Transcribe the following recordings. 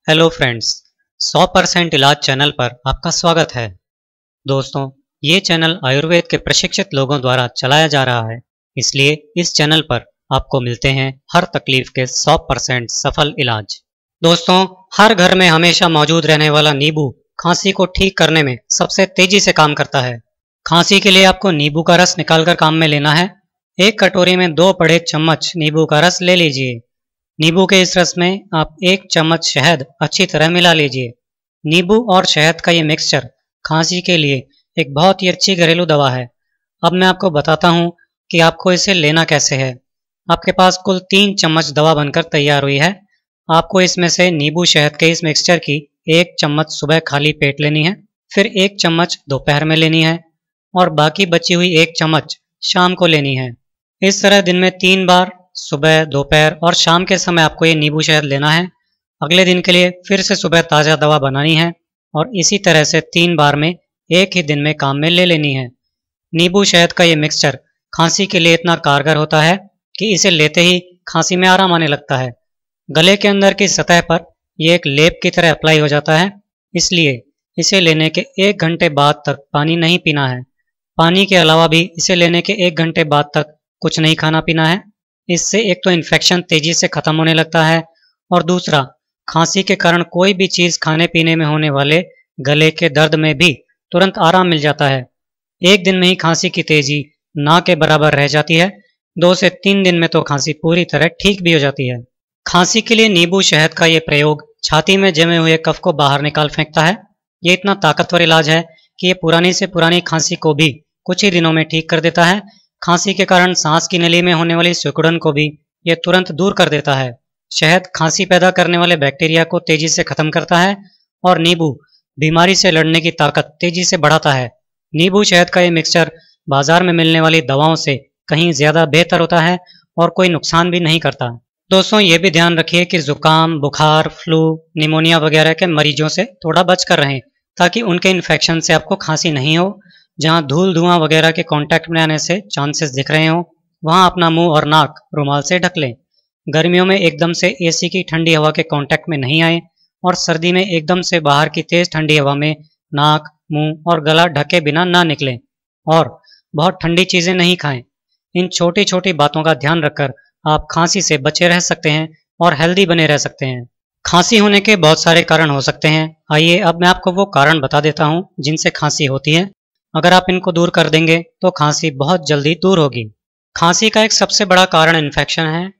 Hello friends, 100% इलाज channel पर आपका स्वागत है। दोस्तों, ये चैनल आयुर्वेद के प्रशिक्षित लोगों द्वारा चलाया जा रहा है, इसलिए इस चैनल पर आपको मिलते हैं हर तकलीफ के 100% सफल इलाज। दोस्तों, हर घर में हमेशा मौजूद रहने वाला नींबू खांसी को ठीक करने में सबसे तेजी से काम करता है। खांसी के लिए आपको नींबू का रस निकालकर काम में लेना है। एक कटोरी में 2 बड़े चम्मच नींबू का रस ले लीजिए। नींबू के इस रस में आप 1 चम्मच शहद अच्छी तरह मिला लीजिए। नींबू और शहद का ये मिक्सचर खांसी के लिए एक बहुत ही अच्छी घरेलू दवा है। अब मैं आपको बताता हूँ कि आपको इसे लेना कैसे है। आपके पास कुल 3 चम्मच दवा बनकर तैयार हुई है। आपको इसमें से नींबू शहद के इस मिक्सचर की 1 चम्मच सुबह खाली पेट लेनी है, फिर 1 चम्मच दोपहर में लेनी है और बाकी बची हुई 1 चम्मच शाम को लेनी है। इस तरह दिन में 3 बार सुबह, दोपहर और शाम के समय आपको ये नींबू शहद लेना है। अगले दिन के लिए फिर से सुबह ताज़ा दवा बनानी है और इसी तरह से 3 बार में एक ही दिन में काम में ले लेनी है। नींबू शहद का ये मिक्सचर खांसी के लिए इतना कारगर होता है कि इसे लेते ही खांसी में आराम आने लगता है। गले के अंदर की सतह पर यह एक लेप की तरह अप्लाई हो जाता है, इसलिए इसे लेने के 1 घंटे बाद तक पानी नहीं पीना है। पानी के अलावा भी इसे लेने के 1 घंटे बाद तक कुछ नहीं खाना पीना है। इससे एक तो इन्फेक्शन तेजी से खत्म होने लगता है और दूसरा, खांसी के कारण कोई भी चीज़ खाने पीने में होने वाले गले के दर्द में भी तुरंत आराम मिल जाता है। 1 दिन में ही खांसी की तेजी ना के बराबर रह जाती है। 2 से 3 दिन में तो खांसी पूरी तरह ठीक भी हो जाती है। खांसी के लिए नींबू शहद का ये प्रयोग छाती में जमे हुए कफ को बाहर निकाल फेंकता है। ये इतना ताकतवर इलाज है कि ये पुरानी से पुरानी खांसी को भी कुछ ही दिनों में ठीक कर देता है। खांसी के कारण सांस की नली में होने वाली सिकुड़न को भी ये तुरंत दूर कर देता है। शहद खांसी पैदा करने वाले बैक्टीरिया को तेजी से खत्म करता है और नींबू बीमारी से लड़ने की ताकत तेजी से बढ़ाता है। नींबू शहद का ये मिक्सचर बाजार में मिलने वाली दवाओं से कहीं ज्यादा बेहतर होता है और कोई नुकसान भी नहीं करता। दोस्तों, ये भी ध्यान रखिए कि जुकाम, बुखार, फ्लू, निमोनिया वगैरह के मरीजों से थोड़ा बच कर रहें, ताकि उनके इन्फेक्शन से आपको खांसी नहीं हो। जहां धूल धुआं वगैरह के कांटेक्ट में आने से चांसेस दिख रहे हों, वहां अपना मुंह और नाक रुमाल से ढक लें। गर्मियों में एकदम से एसी की ठंडी हवा के कांटेक्ट में नहीं आए और सर्दी में एकदम से बाहर की तेज ठंडी हवा में नाक, मुंह और गला ढके बिना ना निकलें और बहुत ठंडी चीज़ें नहीं खाएं। इन छोटी छोटी बातों का ध्यान रखकर आप खांसी से बचे रह सकते हैं और हेल्दी बने रह सकते हैं। खांसी होने के बहुत सारे कारण हो सकते हैं। आइए अब मैं आपको वो कारण बता देता हूँ जिनसे खांसी होती है। अगर आप इनको दूर कर देंगे तो खांसी बहुत जल्दी दूर होगी। खांसी का एक सबसे बड़ा कारण इन्फेक्शन है।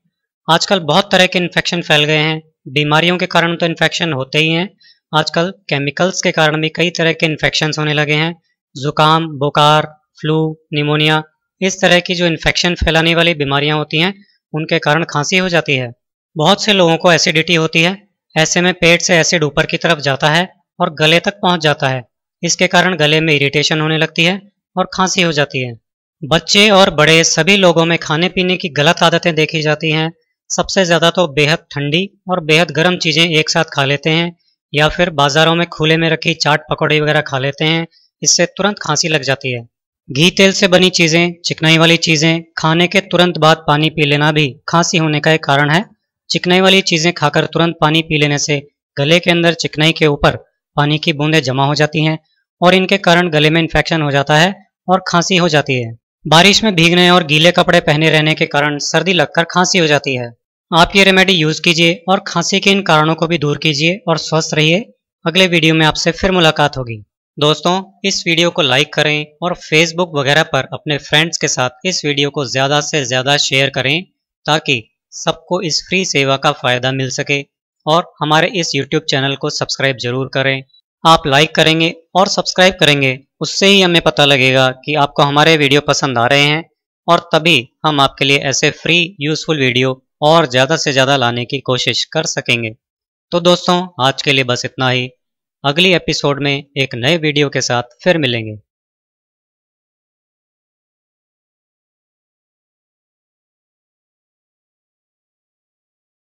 आजकल बहुत तरह के इन्फेक्शन फैल गए हैं। बीमारियों के कारण तो इन्फेक्शन होते ही हैं, आजकल केमिकल्स के कारण भी कई तरह के इन्फेक्शन होने लगे हैं। जुकाम, बुखार, फ्लू, निमोनिया, इस तरह की जो इन्फेक्शन फैलाने वाली बीमारियां होती हैं, उनके कारण खांसी हो जाती है। बहुत से लोगों को एसिडिटी होती है। ऐसे में पेट से एसिड ऊपर की तरफ जाता है और गले तक पहुंच जाता है। इसके कारण गले में इरिटेशन होने लगती है और खांसी हो जाती है। बच्चे और बड़े सभी लोगों में खाने पीने की गलत आदतें देखी जाती हैं। सबसे ज़्यादा तो बेहद ठंडी और बेहद गर्म चीज़ें एक साथ खा लेते हैं या फिर बाज़ारों में खुले में रखी चाट पकौड़े वगैरह खा लेते हैं। इससे तुरंत खांसी लग जाती है। घी तेल से बनी चीज़ें, चिकनाई वाली चीज़ें खाने के तुरंत बाद पानी पी लेना भी खांसी होने का एक कारण है। चिकनाई वाली चीज़ें खाकर तुरंत पानी पी लेने से गले के अंदर चिकनाई के ऊपर पानी की बूंदें जमा हो जाती हैं और इनके कारण गले में इन्फेक्शन हो जाता है और खांसी हो जाती है। बारिश में भीगने और गीले कपड़े पहने रहने के कारण सर्दी लगकर खांसी हो जाती है। आप ये रेमेडी यूज़ कीजिए और खांसी के इन कारणों को भी दूर कीजिए और स्वस्थ रहिए। अगले वीडियो में आपसे फिर मुलाकात होगी। दोस्तों, इस वीडियो को लाइक करें और फेसबुक वगैरह पर अपने फ्रेंड्स के साथ इस वीडियो को ज़्यादा से ज़्यादा शेयर करें, ताकि सबको इस फ्री सेवा का फ़ायदा मिल सके। और हमारे इस यूट्यूब चैनल को सब्सक्राइब ज़रूर करें। आप लाइक करेंगे और सब्सक्राइब करेंगे, उससे ही हमें पता लगेगा कि आपको हमारे वीडियो पसंद आ रहे हैं और तभी हम आपके लिए ऐसे फ्री यूज़फुल वीडियो और ज़्यादा से ज़्यादा लाने की कोशिश कर सकेंगे। तो दोस्तों, आज के लिए बस इतना ही। अगली एपिसोड में एक नए वीडियो के साथ फिर मिलेंगे।